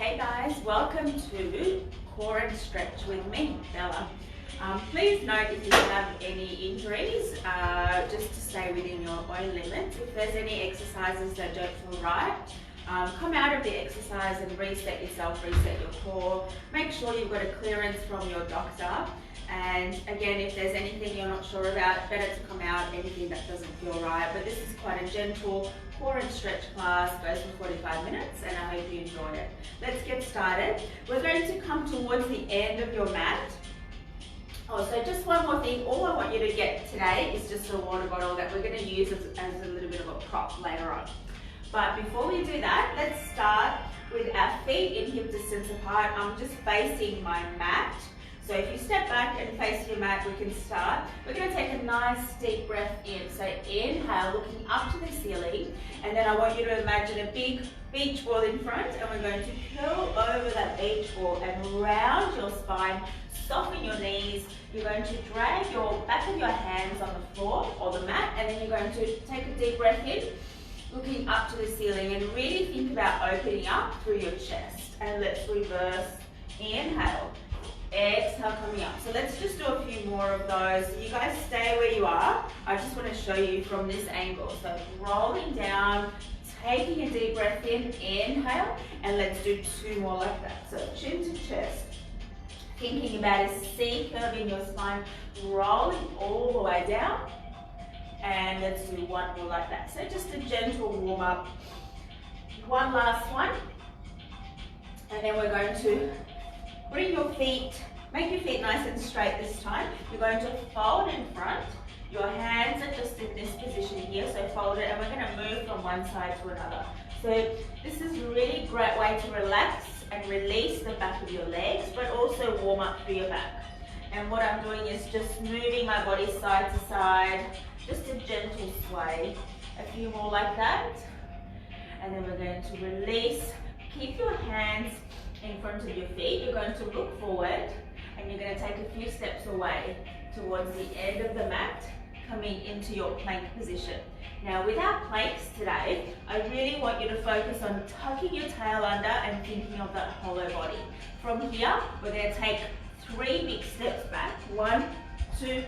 Hey guys, welcome to Core and Stretch with me, Bella. Please note if you have any injuries, just to stay within your own limits. If there's any exercises that don't feel right, come out of the exercise and reset yourself, reset your core. Make sure you've got a clearance from your doctor. And again, if there's anything you're not sure about, better to come out, anything that doesn't feel right. But this is quite a gentle core and stretch class, goes for 45 minutes, and I hope you enjoyed it. Let's get started. We're going to come towards the end of your mat. Oh, so just one more thing, all I want you to get today is just a water bottle that we're going to use as a little bit of a prop later on. But before we do that, let's start with our feet in hip distance apart. I'm just facing my mat. So if you step back and face your mat, we can start. We're going to take a nice deep breath in. So inhale, looking up to the ceiling. And then I want you to imagine a big beach ball in front. And we're going to curl over that beach ball and round your spine. Soften your knees. You're going to drag your back of your hands on the floor or the mat. And then you're going to take a deep breath in, looking up to the ceiling. And really think about opening up through your chest. And let's reverse. Inhale. Exhale, coming up. So let's just do a few more of those. You guys stay where you are. I just want to show you from this angle. So rolling down, taking a deep breath in, inhale, and let's do two more like that. So chin to chest, thinking about a C curve in your spine, rolling all the way down, and let's do one more like that. So just a gentle warm up. One last one, and then we're going to bring your feet, make your feet nice and straight this time. You're going to fold in front. Your hands are just in this position here, so fold it, and we're going to move from one side to another. So this is a really great way to relax and release the back of your legs, but also warm up through your back. And what I'm doing is just moving my body side to side, just a gentle sway. A few more like that. And then we're going to release. Keep your hands in front of your feet. You're going to look forward and you're going to take a few steps away towards the end of the mat, coming into your plank position. Now with our planks today, I really want you to focus on tucking your tail under and thinking of that hollow body. From here, we're going to take 3 big steps back. 1, 2,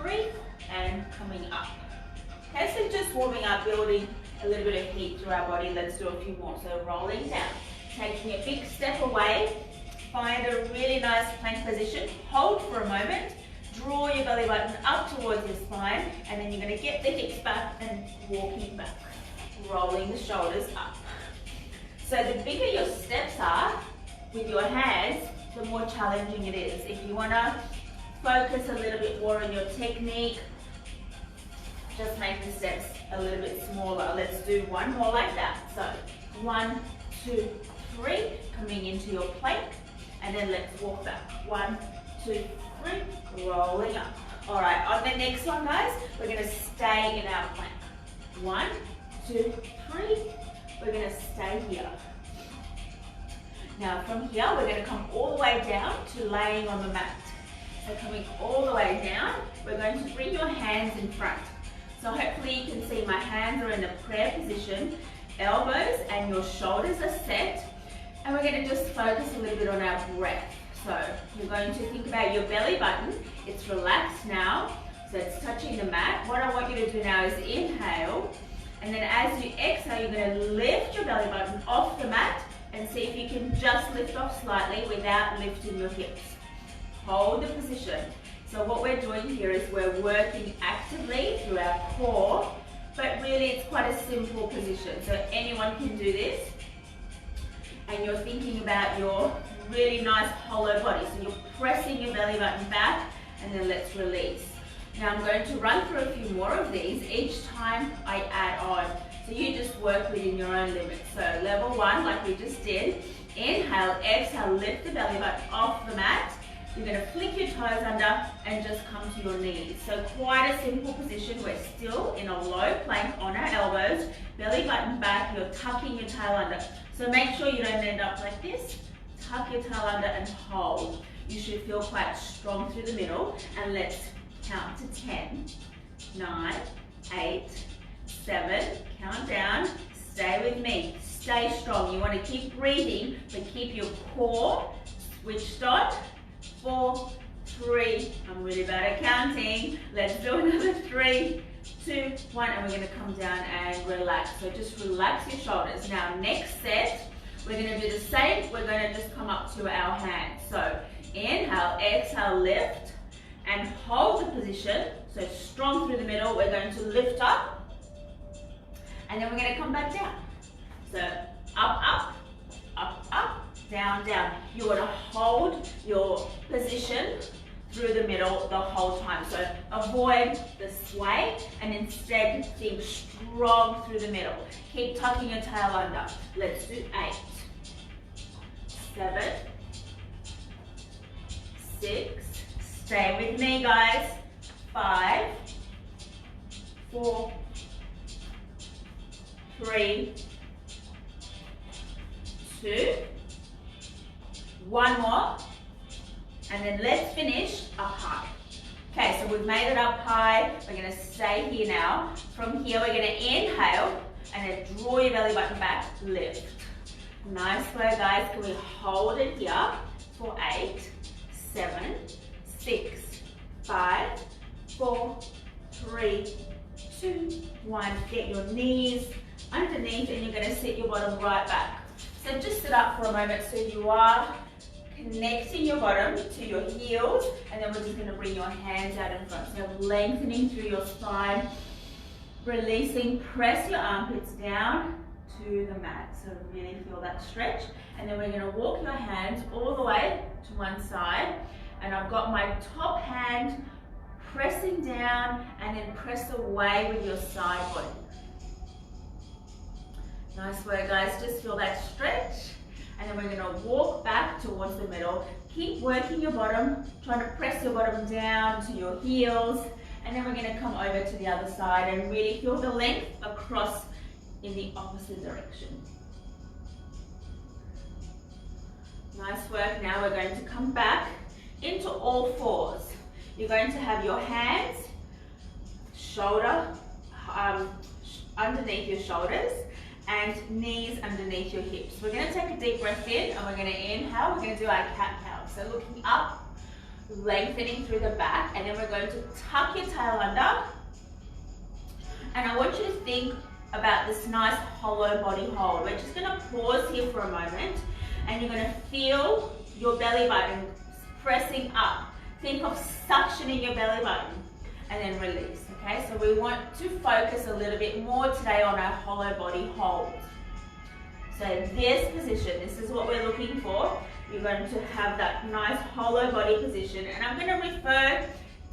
3, and coming up. Okay, so just warming up, building a little bit of heat through our body. Let's do a few more. So rolling down. Taking a big step away, find a really nice plank position, hold for a moment, draw your belly button up towards your spine, and then you're going to get the hips back and walking back, rolling the shoulders up. So the bigger your steps are with your hands, the more challenging it is. If you want to focus a little bit more on your technique, just make the steps a little bit smaller. Let's do one more like that. So 1, 2, 3, coming into your plank, and then let's walk back. 1, 2, 3, rolling up. All right, on the next one, guys, we're going to stay in our plank. 1, 2, 3, we're going to stay here. Now from here, we're going to come all the way down to laying on the mat. So coming all the way down, we're going to bring your hands in front. So hopefully you can see my hands are in a prayer position. Elbows and your shoulders are set, and we're going to just focus a little bit on our breath. So you're going to think about your belly button. It's relaxed now, so it's touching the mat. What I want you to do now is inhale, and then as you exhale, you're going to lift your belly button off the mat and see if you can just lift off slightly without lifting your hips. Hold the position. So what we're doing here is we're working actively through our core, but really it's quite a simple position, so anyone can do this. And you're thinking about your really nice hollow body, so you're pressing your belly button back, and then let's release. Now I'm going to run through a few more of these each time I add on, so you just work within your own limits. So level 1, like we just did, inhale, exhale, lift the belly button off the mat. You're going to flick your toes under and just come to your knees. So quite a simple position. We're still in a low plank on our elbows, belly button back, you're tucking your tail under. So make sure you don't end up like this. Tuck your tail under and hold. You should feel quite strong through the middle. And let's count to 10, 9, 8, 7, count down, Stay with me. Stay strong. You want to keep breathing, but keep your core switched on. 4, 3. I'm really bad at counting. Let's do another 3, 2, 1, and we're going to come down and relax. So just relax your shoulders. Now, next set, we're going to do the same. We're going to just come up to our hands. So inhale, exhale, lift, and hold the position. So strong through the middle. We're going to lift up, and then we're going to come back down. So up, up, up, up, down, down. You want to hold your position through the middle the whole time. So avoid the sway and instead think strong through the middle. Keep tucking your tail under. Let's do 8, 7, 6. Stay with me, guys. 5, 4, 3, 2. One more. And then let's finish up high. Okay, so we've made it up high. We're going to stay here now. From here, we're going to inhale and then draw your belly button back, lift. Nice work, guys. Can we hold it here for 8, 7, 6, 5, 4, 3, 2, 1. Get your knees underneath and you're going to sit your bottom right back. So just sit up for a moment so you are connecting your bottom to your heels, and then we're just going to bring your hands out in front. So lengthening through your spine, releasing, press your armpits down to the mat. So really feel that stretch. And then we're going to walk your hands all the way to one side. And I've got my top hand pressing down and then press away with your side body. Nice work, guys. Just feel that stretch. And then we're going to walk back towards the middle. Keep working your bottom, trying to press your bottom down to your heels. And then we're going to come over to the other side and really feel the length across in the opposite direction. Nice work. Now we're going to come back into all fours. You're going to have your hands, shoulder, underneath your shoulders, and knees underneath your hips. We're going to take a deep breath in and we're going to inhale. We're going to do our cat-cow. So looking up, lengthening through the back, and then we're going to tuck your tail under. And I want you to think about this nice hollow body hold. We're just going to pause here for a moment and you're going to feel your belly button pressing up. Think of suctioning your belly button and then release. Okay, so we want to focus a little bit more today on our hollow body hold. So this position, this is what we're looking for. You're going to have that nice hollow body position, and I'm going to refer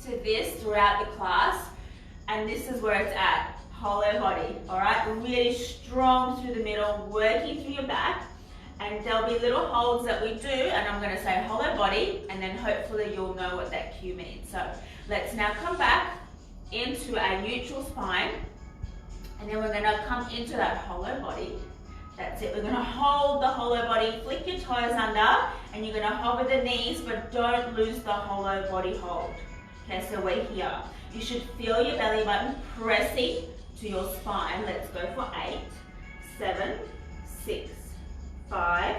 to this throughout the class, and this is where it's at, hollow body. All right, really strong through the middle, working through your back, and there'll be little holds that we do, and I'm going to say hollow body, and then hopefully you'll know what that cue means. So let's now come back into our neutral spine, and then we're going to come into that hollow body. That's it. We're going to hold the hollow body, flick your toes under, and you're going to hover the knees, but don't lose the hollow body hold. Okay, so we're here. You should feel your belly button pressing to your spine. Let's go for 8, 7, 6, 5,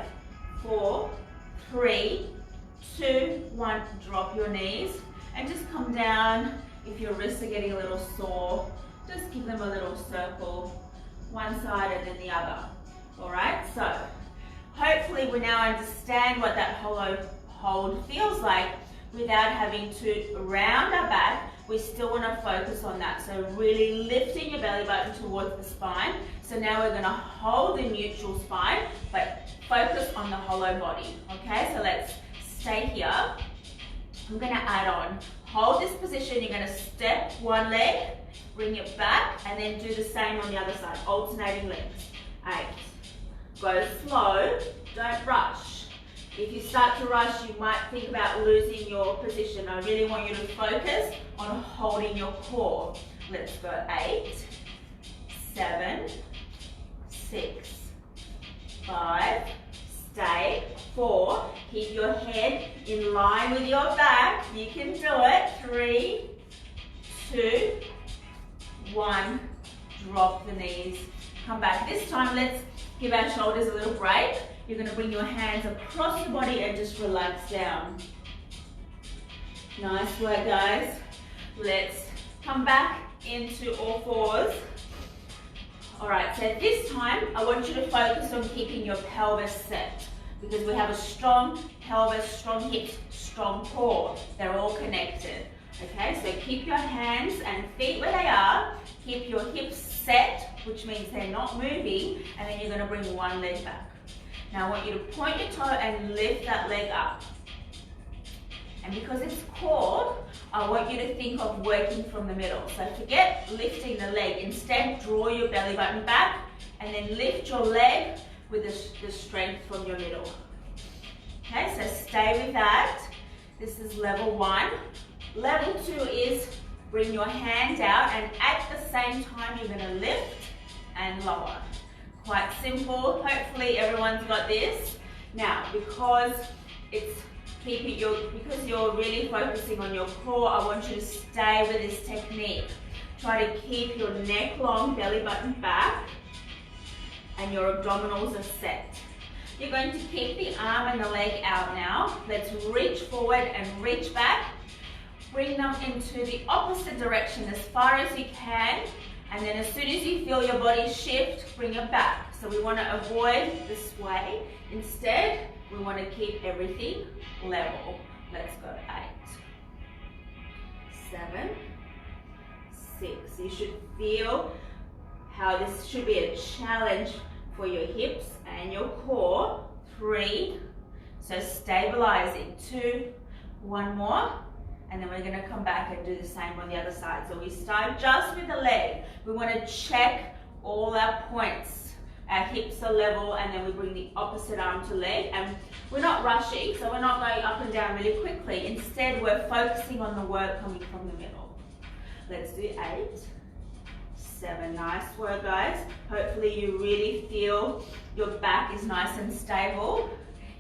4, 3, 2, 1. Drop your knees and just come down. If your wrists are getting a little sore, just give them a little circle, one side and then the other. All right, so hopefully we now understand what that hollow hold feels like without having to round our back. We still want to focus on that. So really lifting your belly button towards the spine. So now we're going to hold the neutral spine, but focus on the hollow body. Okay, so let's stay here. I'm going to add on. Hold this position, you're going to step one leg, bring it back, and then do the same on the other side, alternating legs. 8. Go slow, don't rush. If you start to rush, you might think about losing your position. I really want you to focus on holding your core. Let's go 8, 7, 6, 5, stay, 4, keep your head in line with your back, you can do it, 3, 2, 1, drop the knees, come back. This time, let's give our shoulders a little break. You're going to bring your hands across your body and just relax down. Nice work, guys. Let's come back into all fours. All right, so this time, I want you to focus on keeping your pelvis set, because we have a strong pelvis, strong hips, strong core. They're all connected. Okay, so keep your hands and feet where they are. Keep your hips set, which means they're not moving, and then you're going to bring one leg back. Now I want you to point your toe and lift that leg up. And because it's core, I want you to think of working from the middle. So forget lifting the leg. Instead, draw your belly button back and then lift your leg with the strength from your middle. Okay, so stay with that. This is level 1. Level 2 is bring your hand out, and at the same time you're going to lift and lower. Quite simple. Hopefully everyone's got this. Now, because you're really focusing on your core, I want you to stay with this technique. Try to keep your neck long, belly button back, and your abdominals are set. You're going to keep the arm and the leg out now. Let's reach forward and reach back. Bring them into the opposite direction as far as you can, and then as soon as you feel your body shift, bring it back. So we want to avoid the sway. Instead, we want to keep everything level. Let's go. 8, 7, 6. You should feel how this should be a challenge for your hips and your core. 3. So stabilizing. 2. 1 more. And then we're going to come back and do the same on the other side. So we start just with the leg. We want to check all our points. Our hips are level, and then we bring the opposite arm to leg. And we're not rushing, so we're not going up and down really quickly. Instead, we're focusing on the work coming from the middle. Let's do 8, 7. Nice work, guys. Hopefully you really feel your back is nice and stable.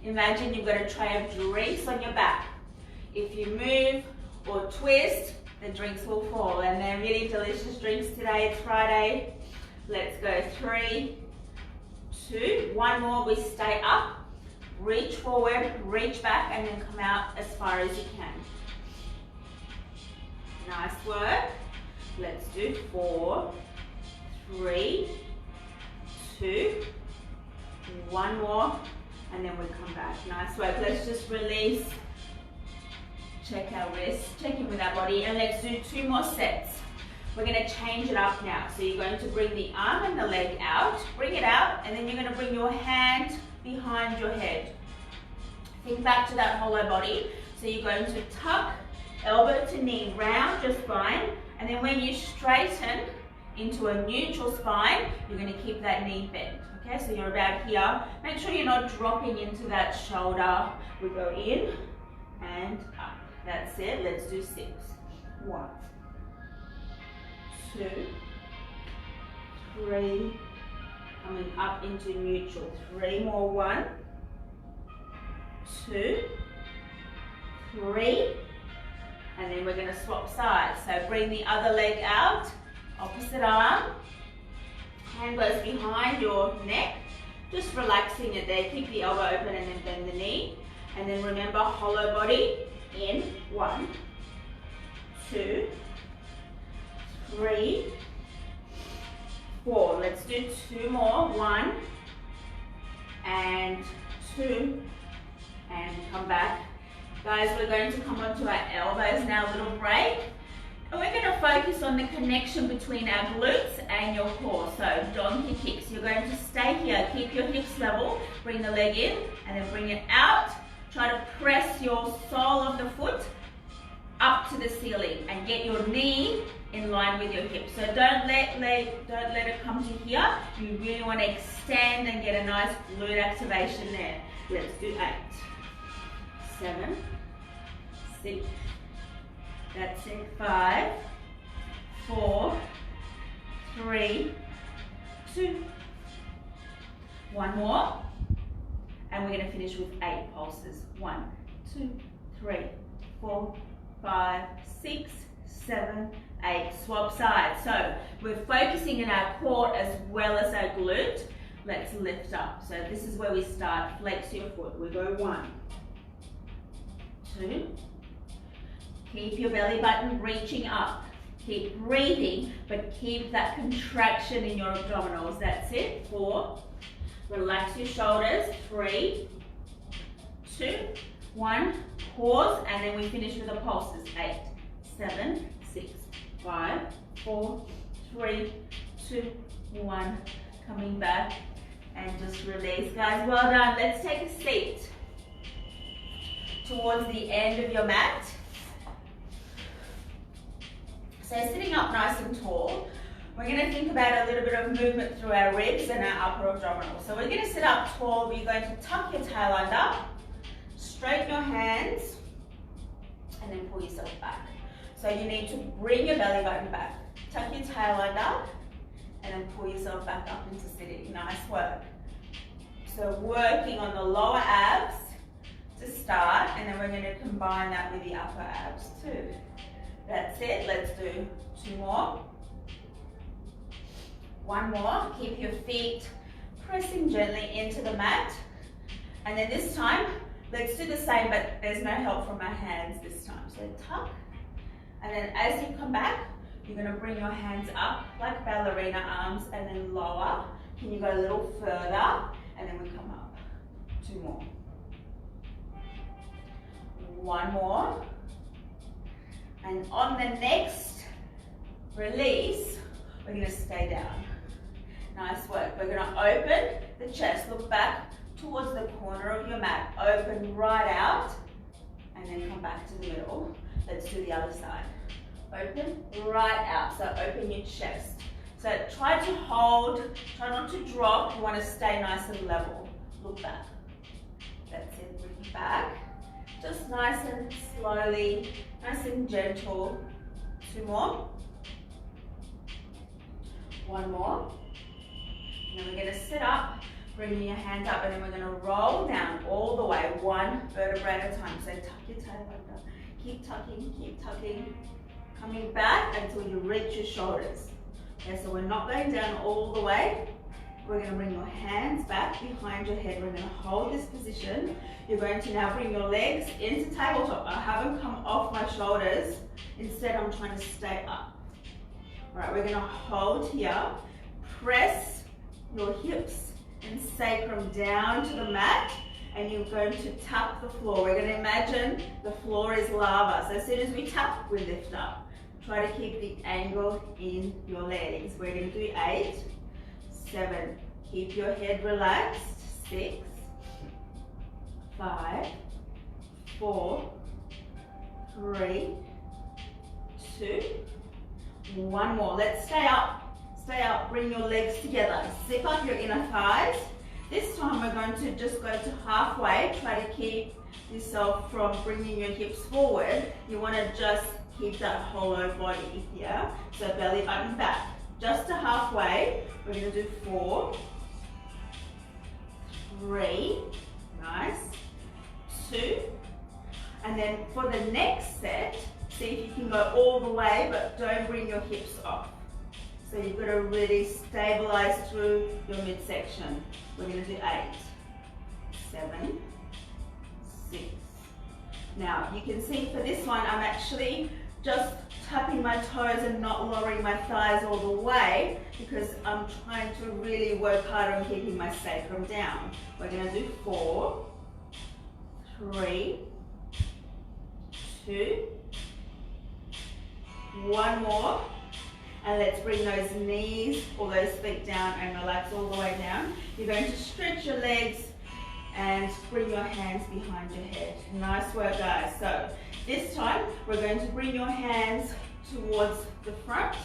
Imagine you've got a tray of drinks on your back. If you move or twist, the drinks will fall, and they're really delicious drinks today. It's Friday. Let's go. 3, 2, 1 more. We stay up, reach forward, reach back, and then come out as far as you can. Nice work. Let's do 4, 3, 2, 1 more, and then we come back. Nice work. Let's just release. Check our wrists, check in with our body, and let's do 2 more sets. We're going to change it up now. So you're going to bring the arm and the leg out, bring it out, and then you're going to bring your hand behind your head. Think back to that hollow body. So you're going to tuck elbow to knee, round your spine, and then when you straighten into a neutral spine, you're going to keep that knee bent. Okay, so you're about here. Make sure you're not dropping into that shoulder. We go in and up. That's it. Let's do 6. 1, 2, 3. Coming up into neutral. 3 more. 1, 2, 3. And then we're going to swap sides. So bring the other leg out. Opposite arm. Hand goes behind your neck. Just relaxing it there. Keep the elbow open and then bend the knee. And then remember, hollow body. In 1, 2, 3, 4. Let's do 2 more. 1 and 2, and come back. Guys, we're going to come onto our elbows now, a little break. And we're going to focus on the connection between our glutes and your core. So donkey kicks. You're going to stay here. Keep your hips level. Bring the leg in and then bring it out. Try to press your sole of the foot up to the ceiling and get your knee in line with your hip. So don't let it come to here. You really want to extend and get a nice glute activation there. Let's do 8, 7, 6. That's it. 5, 4, 3, 2. 1 more. And we're going to finish with 8 pulses. 1, 2, 3, 4, 5, 6, 7, 8. Swap sides. So we're focusing in our core as well as our glute. Let's lift up. So this is where we start. Flex your foot. We go 1, 2. Keep your belly button reaching up. Keep breathing, but keep that contraction in your abdominals. That's it. 4. Relax your shoulders. 3, 2, 1. Pause, and then we finish with the pulses. 8, 7, 6, 5, 4, 3, 2, 1. Coming back and just release. Guys, well done. Let's take a seat towards the end of your mat. So sitting up nice and tall, we're going to think about a little bit of movement through our ribs and our upper abdominals. So we're going to sit up tall. You're going to tuck your tail under, straighten your hands, and then pull yourself back. So you need to bring your belly button back, tuck your tail under, and then pull yourself back up into sitting. Nice work. So working on the lower abs to start, and then we're going to combine that with the upper abs too. That's it. Let's do 2 more. 1 more. Keep your feet pressing gently into the mat. And then this time, let's do the same, but there's no help from our hands this time. So tuck. And then as you come back, you're going to bring your hands up like ballerina arms and then lower. Can you go a little further? And then we come up. 2 more. 1 more. And on the next release, we're going to stay down. Nice work. We're going to open the chest, look back towards the corner of your mat. Open right out, and then come back to the middle. Let's do the other side. Open right out, so open your chest. So try to hold, try not to drop. You want to stay nice and level. Look back. That's it, bring back. Just nice and slowly, nice and gentle. 2 more. 1 more. And then we're going to sit up, bringing your hands up, and then we're going to roll down all the way, 1 vertebra at a time. So tuck your tail under. Keep tucking. Coming back until you reach your shoulders. Okay, so we're not going down all the way. We're going to bring your hands back behind your head. We're going to hold this position. You're going to now bring your legs into tabletop. I haven't come off my shoulders. Instead, I'm trying to stay up. All right, we're going to hold here. Press your hips and sacrum down to the mat, and you're going to tap the floor. We're going to imagine the floor is lava. So as soon as we tap, we lift up. Try to keep the angle in your legs. We're going to do 8, 7. Keep your head relaxed. 6, 5, 4, 3, 2, 1 more. Let's stay up. Stay up. Bring your legs together. Zip up your inner thighs. This time we're going to just go to halfway. Try to keep yourself from bringing your hips forward. You want to just keep that hollow body here. So belly button back. Just to halfway. We're going to do 4, 3, nice, 2, and then for the next set, see if you can go all the way, but don't bring your hips off. So you've got to really stabilize through your midsection. We're going to do 8, 7, 6. Now you can see for this one, I'm actually just tapping my toes and not lowering my thighs all the way because I'm trying to really work hard on keeping my sacrum down. We're going to do 4, 3, 2, 1 more, and let's bring those knees or those feet down and relax all the way down. You're going to stretch your legs and bring your hands behind your head. Nice work, guys. So this time we're going to bring your hands towards the front.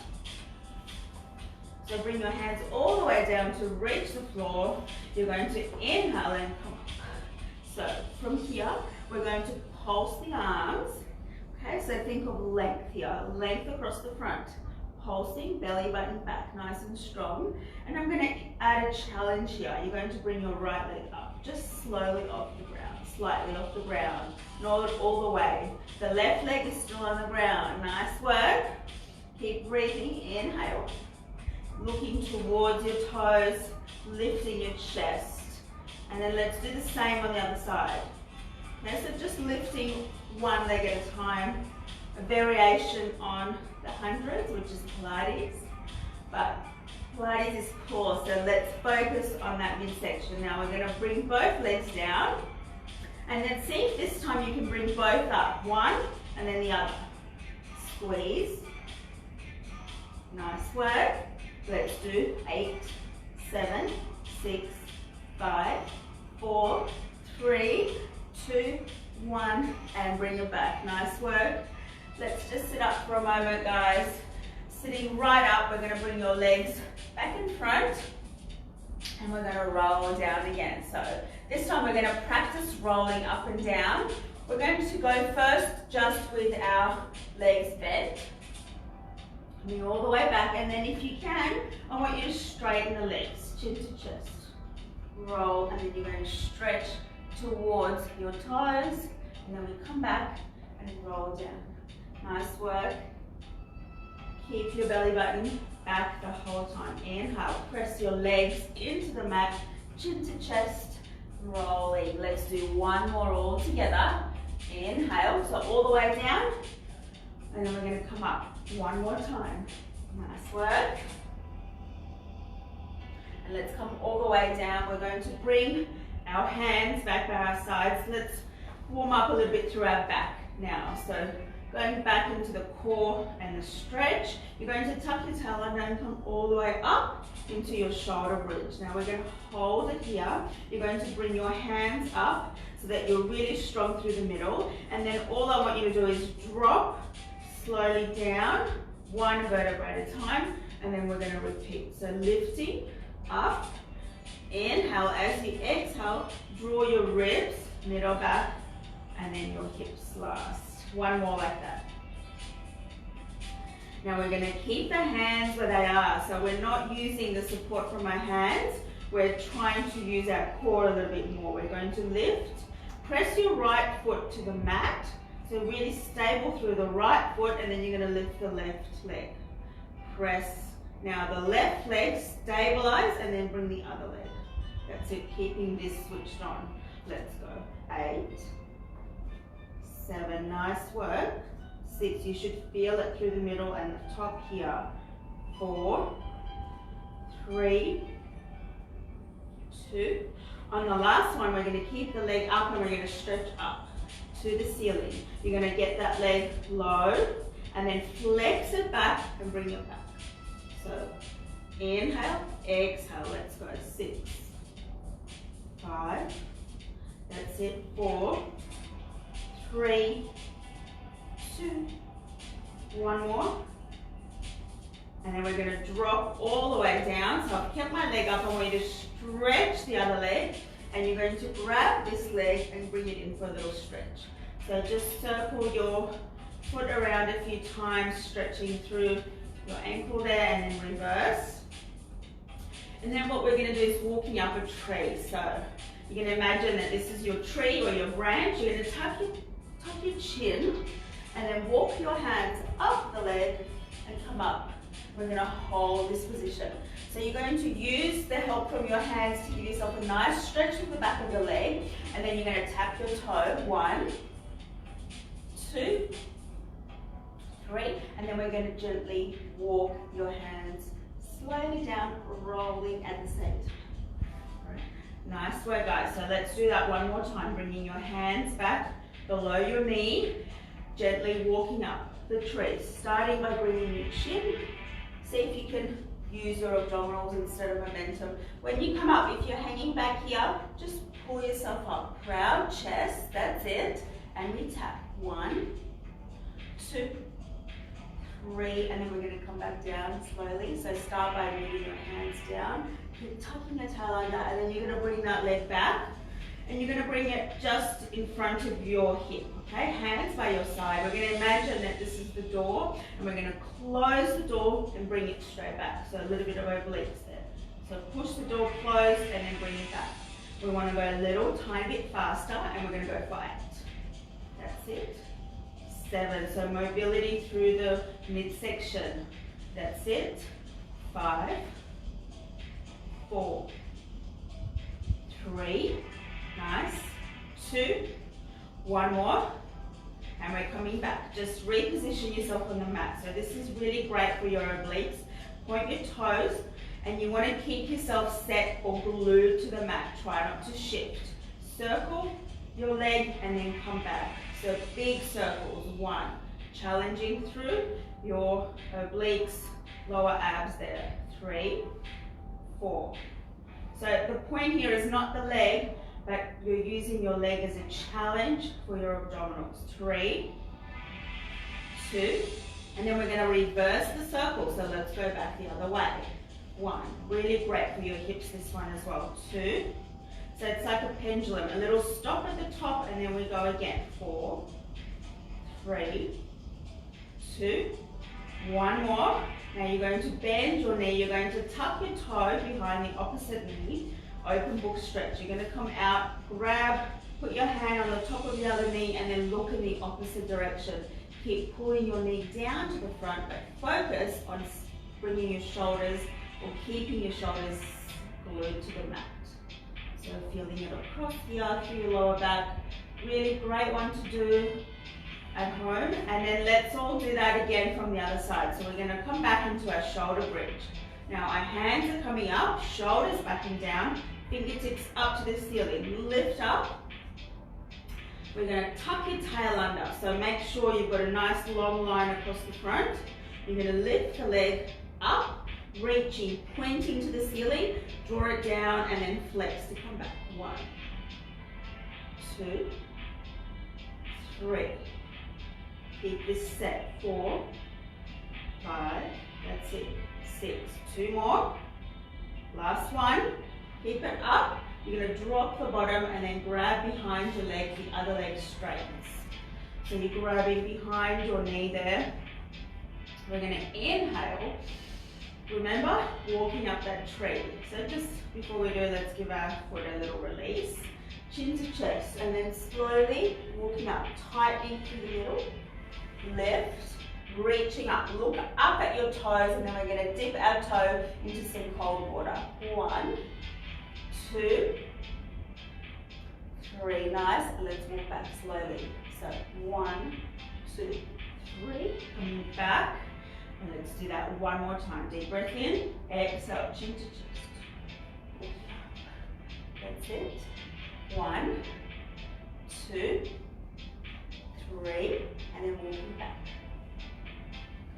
So bring your hands all the way down to reach the floor. You're going to inhale and come up. So from here, we're going to pulse the arms. Okay, so think of length here, length across the front. Pulsing, belly button back, nice and strong. And I'm going to add a challenge here. You're going to bring your right leg up, just slowly off the ground, slightly off the ground, not all the way. The left leg is still on the ground. Nice work. Keep breathing, inhale. Looking towards your toes, lifting your chest. And then let's do the same on the other side. Okay, so just lifting one leg at a time. A variation on the hundreds, which is Pilates. But Pilates is core, so let's focus on that midsection. Now we're going to bring both legs down. And then see if this time you can bring both up. One, and then the other. Squeeze. Nice work. Let's do 8, 7, 6, 5, 4, 3, 2, 1, and bring it back. Nice work. Let's just sit up for a moment, guys. Sitting right up, we're going to bring your legs back in front, and we're going to roll down again. So this time we're going to practice rolling up and down. We're going to go first just with our legs bent. Coming all the way back, and then if you can, I want you to straighten the legs, chin to chest. Roll, and then you're going to stretch towards your toes, and then we come back and roll down. Nice work. Keep your belly button back the whole time. Inhale, press your legs into the mat, chin to chest, rolling. Let's do one more all together. Inhale, so all the way down, and then we're going to come up one more time. Nice work. And let's come all the way down. We're going to bring our hands back by our sides. Let's warm up a little bit through our back now. So going back into the core and the stretch. You're going to tuck your tailbone and come all the way up into your shoulder bridge. Now we're going to hold it here. You're going to bring your hands up so that you're really strong through the middle. And then all I want you to do is drop slowly down, one vertebra at a time, and then we're going to repeat. So lifting up, inhale. As you exhale, draw your ribs, middle back, and then your hips last. One more like that. Now we're going to keep the hands where they are. So we're not using the support from our hands. We're trying to use our core a little bit more. We're going to lift. Press your right foot to the mat. So really stable through the right foot, and then you're going to lift the left leg. Press. Now the left leg, stabilize, and then bring the other leg. That's it, keeping this switched on. Let's go. 8, 7, nice work. 6, you should feel it through the middle and the top here. 4, 3, 2. On the last one, we're going to keep the leg up and we're going to stretch up to the ceiling. You're going to get that leg low and then flex it back and bring it back. So inhale, exhale, let's go. 6, 5, that's it. 4, 3, 2, one more. And then we're going to drop all the way down. So I've kept my leg up. I want you to stretch the other leg. And you're going to grab this leg and bring it in for a little stretch. So just circle your foot around a few times, stretching through your ankle there, and then reverse. And then what we're going to do is walking up a tree. So you can imagine that this is your tree or your branch. You're going to tuck your chin and then walk your hands up the leg and come up. We're going to hold this position. So you're going to use the help from your hands to give yourself a nice stretch with the back of the leg, and then you're going to tap your toe. 1, 2, 3, and then we're going to gently walk your hands slowly down, rolling at the same time. Right. Nice work, guys. So let's do that one more time, bringing your hands back below your knee, gently walking up the tree, starting by bringing your chin. See if you can use your abdominals instead of momentum. When you come up, if you're hanging back here, just pull yourself up. Proud chest, that's it. And we tap. 1, 2, 3, and then we're going to come back down slowly. So start by moving your hands down. Keep tucking your tail under, and then you're going to bring that leg back. And you're going to bring it just in front of your hip, okay? Hands by your side. We're going to imagine that this is the door, and we're going to close the door and bring it straight back. So a little bit of obliques there. So push the door closed and then bring it back. We want to go a little tiny bit faster, and we're going to go for 8. That's it. 7. So mobility through the midsection. That's it. 5, 4, 3, nice, 2, one more, and we're coming back. Just reposition yourself on the mat. So this is really great for your obliques. Point your toes, and you want to keep yourself set or glued to the mat. Try not to shift. Circle your leg and then come back. So big circles. 1, challenging through your obliques, lower abs there. 3, 4. So the point here is not the leg, but you're using your leg as a challenge for your abdominals. 3, 2, and then we're going to reverse the circle. So let's go back the other way. 1, really great for your hips, this one as well. 2, so it's like a pendulum, a little stop at the top, and then we go again. 4, 3, 2, one more. Now you're going to bend your knee, you're going to tuck your toe behind the opposite knee, open book stretch. You're going to come out, grab, put your hand on the top of the other knee, and then look in the opposite direction. Keep pulling your knee down to the front, but focus on bringing your shoulders or keeping your shoulders glued to the mat. So feeling it across the arch through your lower back. Really great one to do at home, and then let's all do that again from the other side. So we're going to come back into our shoulder bridge. Now our hands are coming up, shoulders backing down, fingertips up to the ceiling. Lift up. We're going to tuck your tail under. So make sure you've got a nice long line across the front. You're going to lift the leg up, reaching, pointing to the ceiling, draw it down, and then flex to come back. 1, 2, 3. Keep this set. 4, 5, that's it. 6, 2 more. Last one. Keep it up. You're going to drop the bottom and then grab behind your leg, the other leg straightens. So you're grabbing behind your knee there. We're going to inhale. Remember, walking up that tree. So just before we do, let's give our foot a little release. Chin to chest, and then slowly walking up, tightening through the middle. Lift, reaching up. Look up at your toes, and then we're going to dip our toe into some cold water. 1, 2, 3. Nice. Let's walk back slowly. So 1, 2, 3. Coming back. And let's do that one more time. Deep breath in. Exhale. Chin to chest. That's it. 1, 2, 3. And then walking back.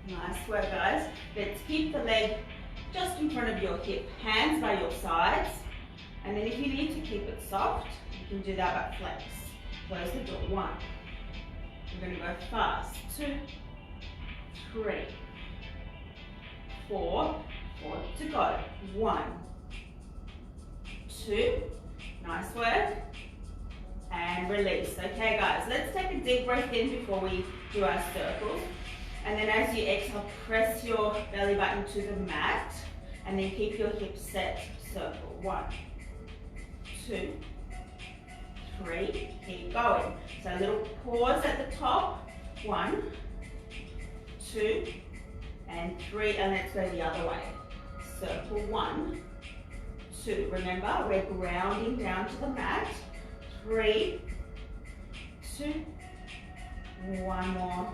Nice work, guys. Let's keep the leg just in front of your hip, hands by your sides. And then if you need to keep it soft, you can do that by flex. Close the door. 1. We're going to go fast. 2, 3, 4. 4 to go. 1, 2. Nice work. And release. Okay, guys, let's take a deep breath in before we do our circles. And then as you exhale, press your belly button to the mat, and then keep your hips set. Circle. 1, 2, 3. Keep going. So a little pause at the top. 1, 2, and 3. And let's go the other way. Circle. 1, 2. Remember, we're grounding down to the mat. 3, 2, 1 more.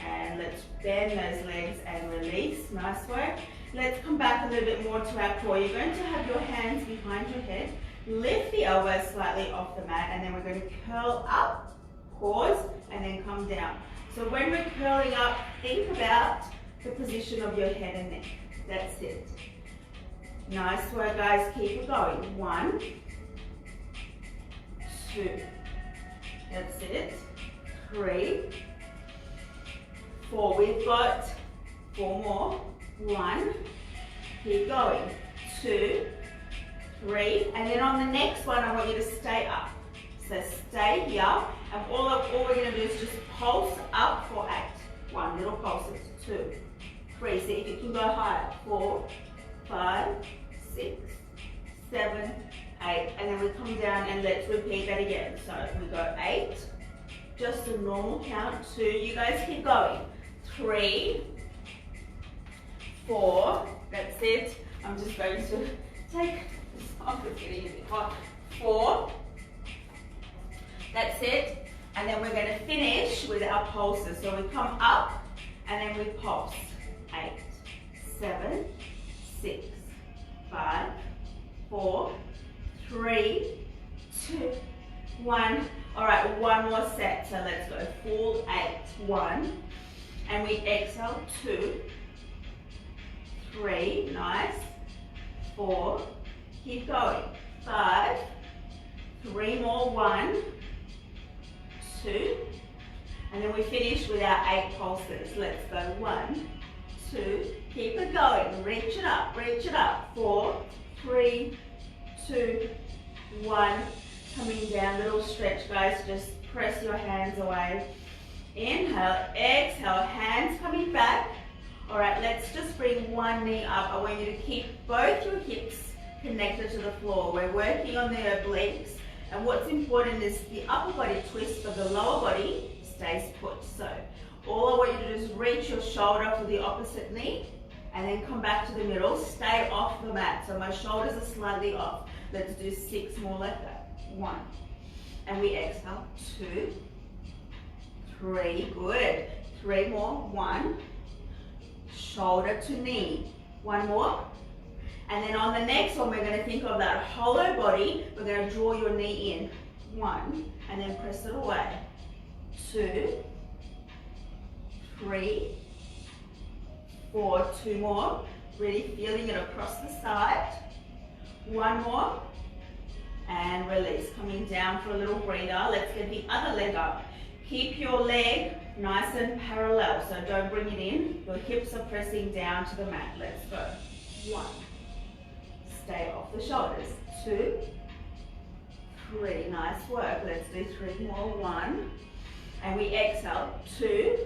And let's bend those legs and release. Nice work. Let's come back a little bit more to our core. You're going to have your hands behind your head. Lift the elbows slightly off the mat, and then we're going to curl up, pause, and then come down. So when we're curling up, think about the position of your head and neck. That's it. Nice work, guys. Keep it going. 1, 2. That's it. 3, 4. We've got 4 more. 1. Keep going. 2, 3. And then on the next one, I want you to stay up. So stay here. And all we're going to do is just pulse up for 8. 1. Little pulses. 2, 3. See if you can go higher. 4, 5, 6, 7, 8. And then we come down and let's repeat that again. So we go 8, just a normal count. 2, you guys keep going. 3, 4, that's it. I'm just going to take this off, it's getting a bit hot. 4, that's it. And then we're going to finish with our pulses. So we come up and then we pulse. 8, 7, 6, 5, 4, 3, 2, 1. All right, one more set. So let's go full 8. 1. And we exhale. 2, 3. Nice. 4. Keep going. 5. 3 more. 1, 2. And then we finish with our 8 pulses. Let's go. 1, 2. Keep it going. Reach it up. Reach it up. 4, 3, 2, 1. Coming down, little stretch, guys. Just press your hands away. Inhale, exhale, hands coming back. All right, let's just bring one knee up. I want you to keep both your hips connected to the floor. We're working on the obliques. And what's important is the upper body twist, but the lower body stays put. So all I want you to do is reach your shoulder for the opposite knee and then come back to the middle. Stay off the mat. So my shoulders are slightly off. Let's do 6 more like that. 1. And we exhale. 2, 3. Good. 3 more. 1. Shoulder to knee. 1 more. And then on the next one, we're going to think of that hollow body. We're going to draw your knee in. 1. And then press it away. 2, 3, 4. 2 more. Really feeling it across the side. 1 more. And release. Coming down for a little breather. Let's get the other leg up. Keep your leg nice and parallel. So don't bring it in. Your hips are pressing down to the mat. Let's go. 1. Stay off the shoulders. 2, 3. Nice work. Let's do 3 more. 1. And we exhale. 2,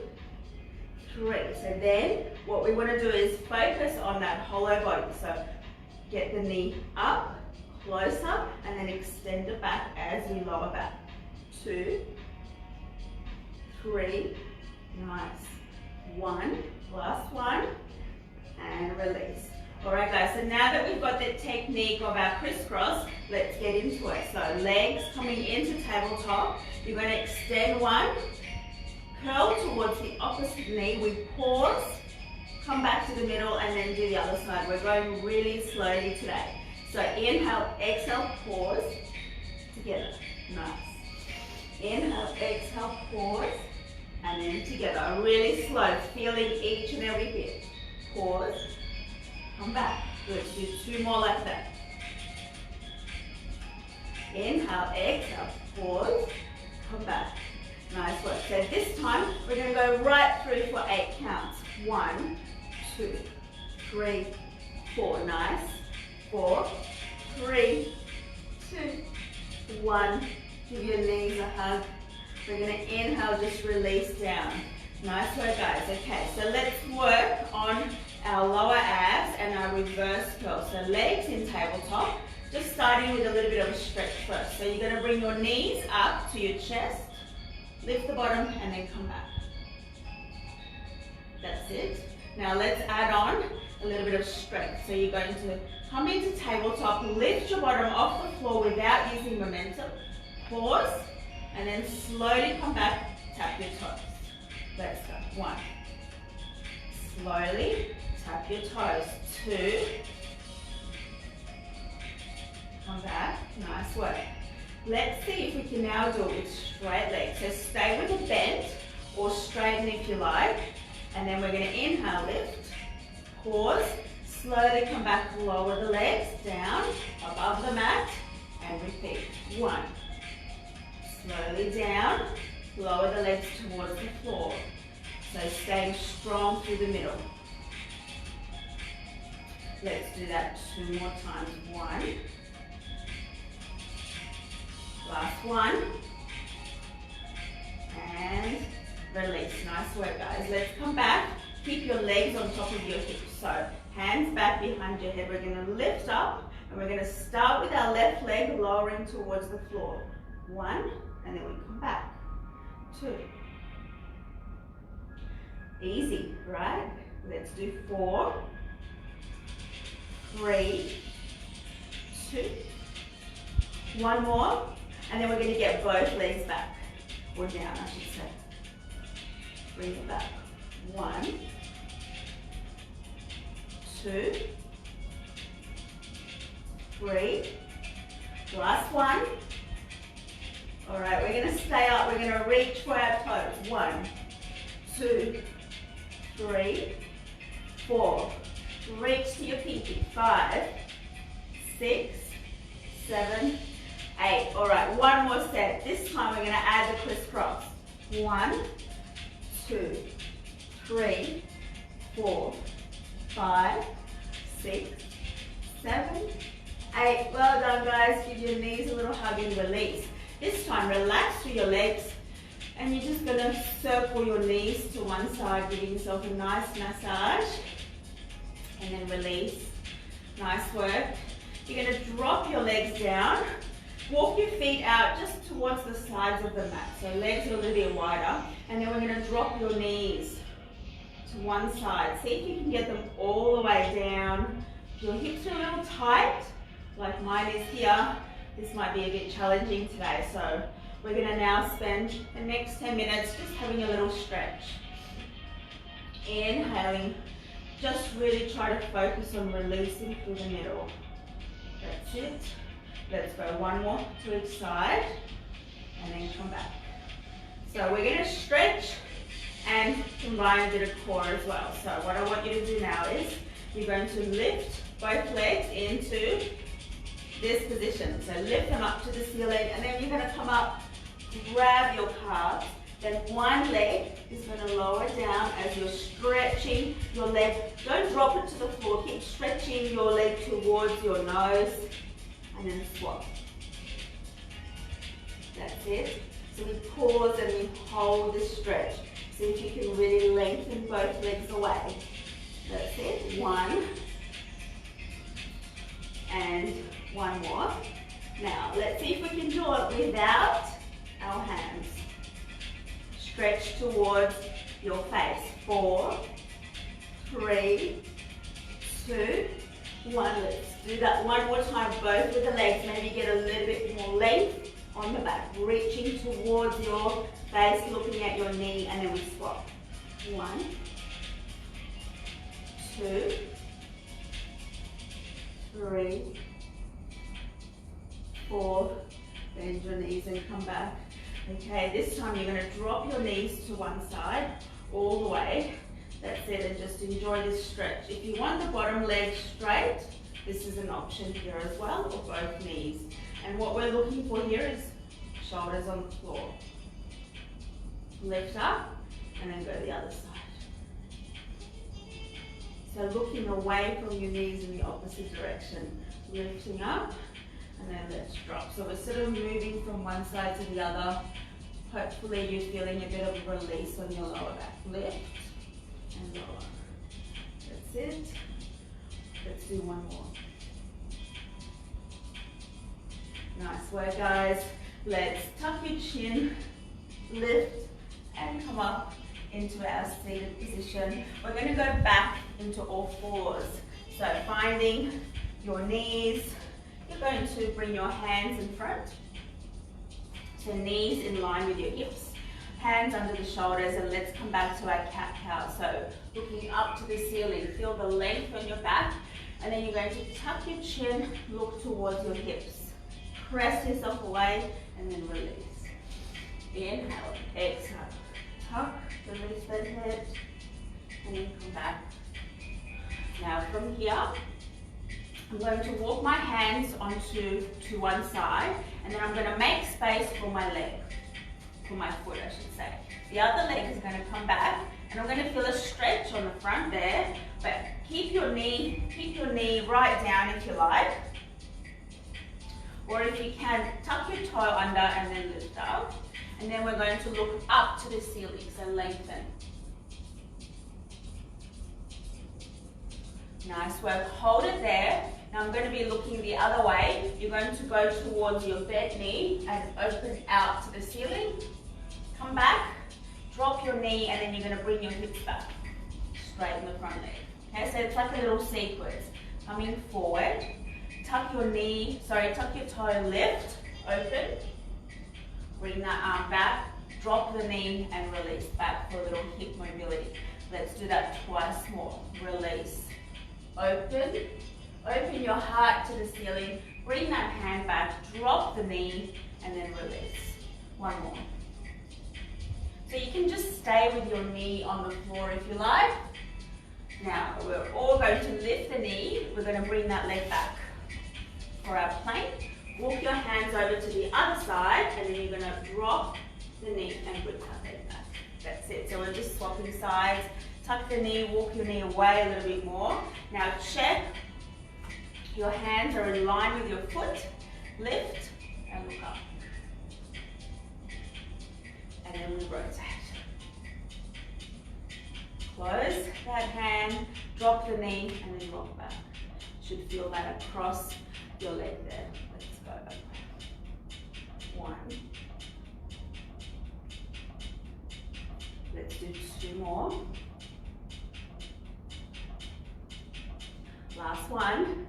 3. So then what we want to do is focus on that hollow body. So get the knee up, closer, and then extend it back as we lower back. 2, 3. Nice. 1. Last one. And release. Alright guys, so now that we've got the technique of our crisscross, let's get into it. So legs coming into tabletop. You're going to extend one, curl towards the opposite knee. We pause, come back to the middle, and then do the other side. We're going really slowly today. So inhale, exhale, pause, together. Nice. Inhale, exhale, pause, and then together. Really slow, feeling each and every bit. Pause. Come back. Good. Do 2 more like that. Inhale, exhale, pause, come back. Nice work. So this time we're going to go right through for 8 counts. 1, 2, 3, 4. Nice. 4, 3, 2, 1. Give your knees a hug. We're going to inhale, just release down. Nice work, guys. Okay, so let's work on our lower abs and our reverse curl. So legs in tabletop, just starting with a little bit of a stretch first. So you're going to bring your knees up to your chest, lift the bottom, and then come back. That's it. Now let's add on a little bit of strength. So you're going to come into tabletop, lift your bottom off the floor without using momentum. Pause, and then slowly come back, tap your toes. Let's go. 1. Slowly tap your toes. 2. Come back. Nice work. Let's see if we can now do it with straight legs. So stay with a bend or straighten if you like. And then we're going to inhale, lift, pause, slowly come back, lower the legs down, above the mat, and repeat. 1. Slowly down, lower the legs towards the floor. So staying strong through the middle. Let's do that 2 more times. 1. Last one. And release. Nice work, guys. Let's come back. Keep your legs on top of your hips. So hands back behind your head. We're going to lift up and we're going to start with our left leg lowering towards the floor. 1, and then we come back. 2. Easy, right? Let's do 4, 3, 2. One more, and then we're going to get both legs back, or down, I should say. Bring it back. 1, 2, 3. Last one. All right, we're going to stay up. We're going to reach for our toes. 1, 2, 3, 4. Reach to your pinky. 5, 6, 7, 8. All right, one more set. This time we're going to add the crisscross. 1, 2, 3, 4, 5, 6, 7, 8. Well done, guys. Give your knees a little hug and release. This time, relax through your legs, and you're just going to circle your knees to one side, giving yourself a nice massage, and then release. Nice work. You're going to drop your legs down. Walk your feet out just towards the sides of the mat, so legs are a little bit wider, and then we're going to drop your knees to one side. See if you can get them all the way down. If your hips are a little tight, like mine is here, this might be a bit challenging today, so we're going to now spend the next 10 minutes just having a little stretch. Inhaling, just really try to focus on releasing through the middle. That's it. Let's go one more to each side, and then come back. So we're going to stretch and combine a bit of core as well. So what I want you to do now is you're going to lift both legs into this position. So lift them up to the ceiling, and then you're going to come up, grab your calves. Then one leg is going to lower down as you're stretching your leg. Don't drop it to the floor. Keep stretching your leg towards your nose, and then swap. That's it. So we pause and we hold the stretch. See if you can really lengthen both legs away. That's it. 1. And one more. Now, let's see if we can do it without our hands. Stretch towards your face. 4, 3, 2, 1. Let's do that one more time, both with the legs. Maybe get a little bit more length on the back. Reaching towards your face, looking at your knee, and then we swap. 1, 2, 3, 4. Bend your knees and come back. Okay, this time you're going to drop your knees to one side, all the way. That's it, and just enjoy this stretch. If you want the bottom leg straight, this is an option here as well, or both knees. And what we're looking for here is shoulders on the floor. Lift up, and then go the other side. So looking away from your knees in the opposite direction. Lifting up, and then let's drop. So we're sort of moving from one side to the other. Hopefully you're feeling a bit of a release on your lower back. Lift and lower. That's it. Let's do one more. Nice work, guys. Let's tuck your chin, lift, and come up into our seated position. We're going to go back into all fours. So finding your knees, you're going to bring your hands in front. So knees in line with your hips, hands under the shoulders, and let's come back to our cat-cow. So looking up to the ceiling, feel the length on your back, and then you're going to tuck your chin, look towards your hips. Press yourself away, and then release. Inhale, exhale, tuck, release that head, and then come back. Now from here, I'm going to walk my hands onto one side, and then I'm going to make space for my leg, for my foot I should say. The other leg is going to come back, and I'm going to feel a stretch on the front there, but keep your knee right down if you like. Or if you can, tuck your toe under and then lift up. And then we're going to look up to the ceiling, so lengthen. Nice work, hold it there. Now I'm going to be looking the other way. You're going to go towards your bent knee and open out to the ceiling. Come back, drop your knee, and then you're going to bring your hips back. Straighten the front leg. Okay, so it's like a little sequence. Coming forward, tuck your toe, lift, open. Bring that arm back, drop the knee, and release back for a little hip mobility. Let's do that twice more. Release, open. Open your heart to the ceiling. Bring that hand back, drop the knee, and then release. One more. So you can just stay with your knee on the floor if you like. Now, we're all going to lift the knee. We're going to bring that leg back for our plank. Walk your hands over to the other side, and then you're going to drop the knee and bring that leg back. That's it. So we're just swapping sides. Tuck the knee, walk your knee away a little bit more. Now check. Your hands are in line with your foot. Lift and look up. And then we rotate. Close that hand, drop the knee, and then rock back. Should feel that across your leg there. Let's go. 1. Let's do 2 more. Last one.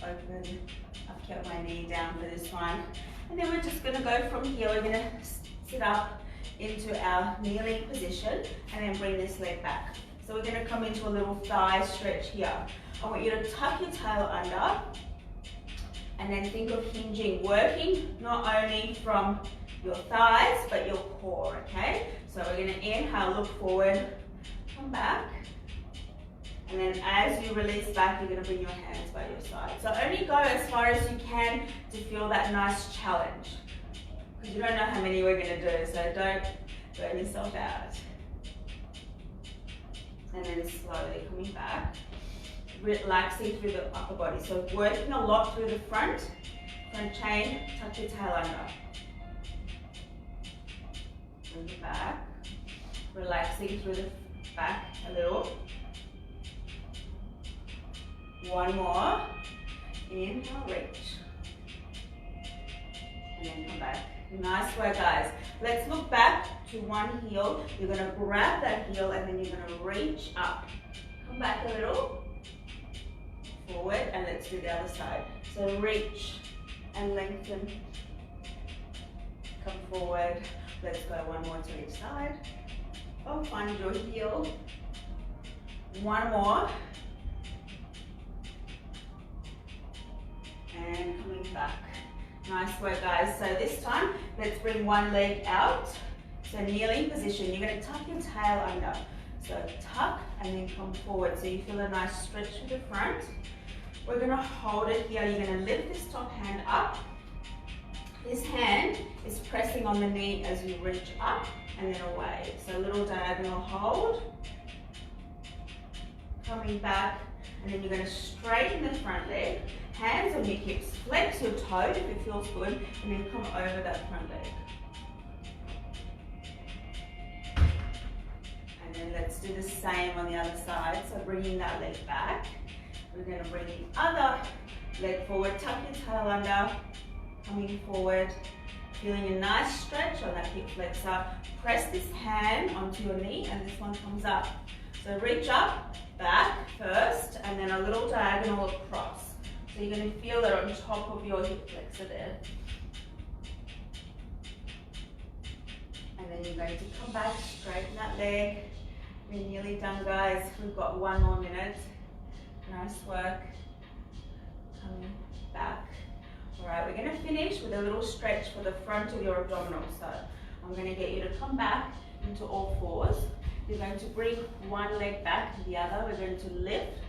Open. I've kept my knee down for this one. And then we're just going to go from here. We're going to sit up into our kneeling position and then bring this leg back. So we're going to come into a little thigh stretch here. I want you to tuck your tail under and then think of hinging, working not only from your thighs but your core, okay? So we're going to inhale, look forward, come back. And then as you release back, you're going to bring your hands by your side. So only go as far as you can to feel that nice challenge. Because you don't know how many we're going to do, so don't burn yourself out. And then slowly coming back, relaxing through the upper body. So working a lot through the front chain, tuck your tail under. Bring it back, relaxing through the back a little. One more. Inhale, reach. And then come back. Nice work, guys. Let's look back to one heel. You're going to grab that heel and then you're going to reach up. Come back a little. Forward, and let's do the other side. So reach and lengthen. Come forward. Let's go one more to each side. Oh, find your heel. One more. And coming back. Nice work, guys. So this time, let's bring one leg out. So kneeling position. You're going to tuck your tail under. So tuck and then come forward. So you feel a nice stretch with the front. We're going to hold it here. You're going to lift this top hand up. This hand is pressing on the knee as you reach up and then away. So a little diagonal hold. Coming back, and then you're going to straighten the front leg. Hands on your hips, flex your toe if it feels good, and then come over that front leg. And then let's do the same on the other side. So bringing that leg back. We're going to bring the other leg forward, tuck your tail under, coming forward, feeling a nice stretch on that hip flexor. Press this hand onto your knee, and this one comes up. So reach up, back first, and then a little diagonal across. So you're going to feel that on top of your hip flexor there. And then you're going to come back, straighten that leg. We're nearly done, guys. We've got 1 more minute. Nice work. Coming back. All right, we're going to finish with a little stretch for the front of your abdominals. So I'm going to get you to come back into all fours. You're going to bring one leg back to the other. We're going to lift.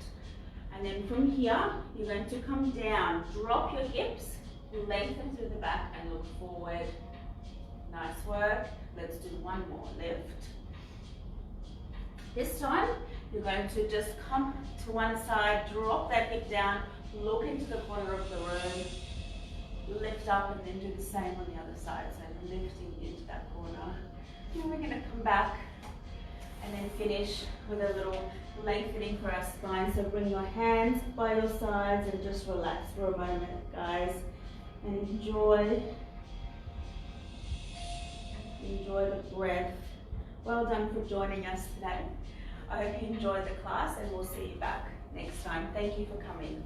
And then from here, you're going to come down. Drop your hips, lengthen through the back and look forward. Nice work. Let's do one more. Lift. This time, you're going to just come to one side, drop that hip down, look into the corner of the room, lift up, and then do the same on the other side. So lifting into that corner. And we're going to come back and then finish with a little lengthening for our spine. So bring your hands by your sides and just relax for a moment, guys, and enjoy Enjoy the breath. Well done for joining us today. I hope you enjoyed the class and we'll see you back next time. Thank you for coming.